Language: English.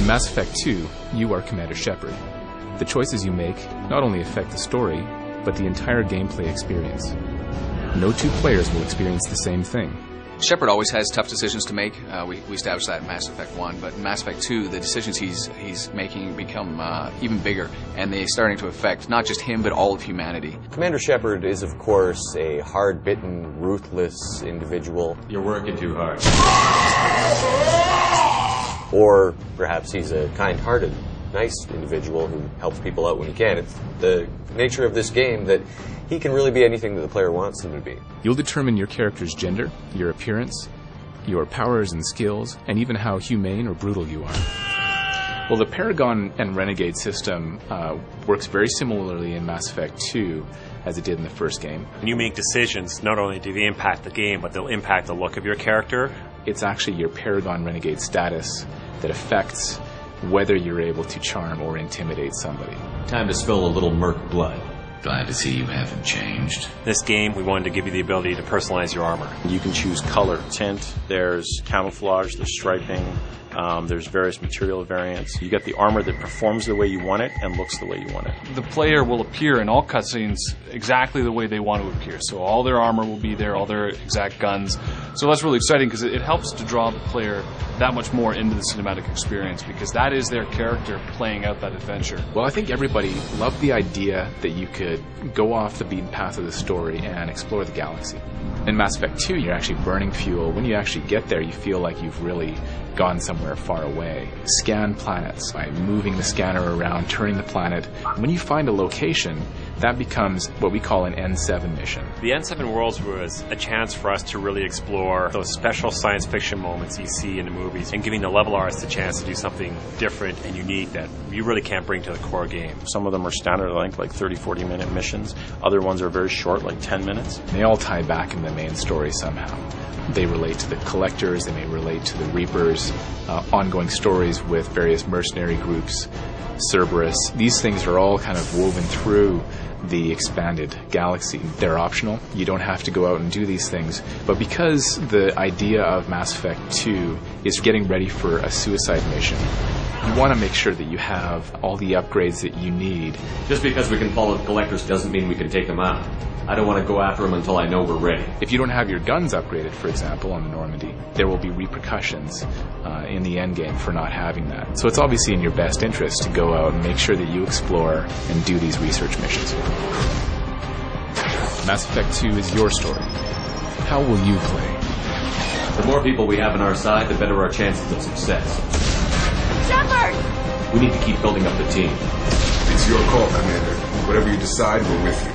In Mass Effect 2, you are Commander Shepard. The choices you make not only affect the story, but the entire gameplay experience. No two players will experience the same thing. Shepard always has tough decisions to make. We established that in Mass Effect 1, but in Mass Effect 2, the decisions he's making become even bigger, and they're starting to affect not just him, but all of humanity. Commander Shepard is, of course, a hard-bitten, ruthless individual. You're working too hard. Or perhaps he's a kind-hearted, nice individual who helps people out when he can. It's the nature of this game that he can really be anything that the player wants him to be. You'll determine your character's gender, your appearance, your powers and skills, and even how humane or brutal you are. Well, the Paragon and Renegade system works very similarly in Mass Effect 2 as it did in the first game. When you make decisions, not only do they impact the game, but they'll impact the look of your character. It's actually your Paragon Renegade status that affects whether you're able to charm or intimidate somebody. Time to spill a little merc blood. Glad to see you haven't changed. This game, we wanted to give you the ability to personalize your armor. You can choose color, tint, there's camouflage, there's striping, there's various material variants. You get the armor that performs the way you want it and looks the way you want it. The player will appear in all cutscenes exactly the way they want to appear. So all their armor will be there, all their exact guns. So that's really exciting because it helps to draw the player that much more into the cinematic experience because that is their character playing out that adventure. Well, I think everybody loved the idea that you could go off the beaten path of the story and explore the galaxy. In Mass Effect 2, you're actually burning fuel. When you actually get there, you feel like you've really gone somewhere far away. Scan planets by moving the scanner around, turning the planet. When you find a location, that becomes what we call an N7 mission. The N7 Worlds was a chance for us to really explore those special science fiction moments you see in the movies and giving the level artists a chance to do something different and unique that you really can't bring to the core game. Some of them are standard length, like 30, 40-minute missions. Other ones are very short, like 10 minutes. They all tie back in the main story somehow. They relate to the Collectors, they may relate to the Reapers, ongoing stories with various mercenary groups, Cerberus. These things are all kind of woven through the expanded galaxy. They're optional. You don't have to go out and do these things. But because the idea of Mass Effect 2 is getting ready for a suicide mission, you want to make sure that you have all the upgrades that you need. Just because we can follow the Collectors doesn't mean we can take them out. I don't want to go after them until I know we're ready. If you don't have your guns upgraded, for example, on the Normandy, there will be repercussions in the endgame for not having that. So it's obviously in your best interest to go out and make sure that you explore and do these research missions. Mass Effect 2 is your story. How will you play? The more people we have on our side, the better our chances of success. Shepard! We need to keep building up the team. It's your call, Commander. Whatever you decide, we're with you.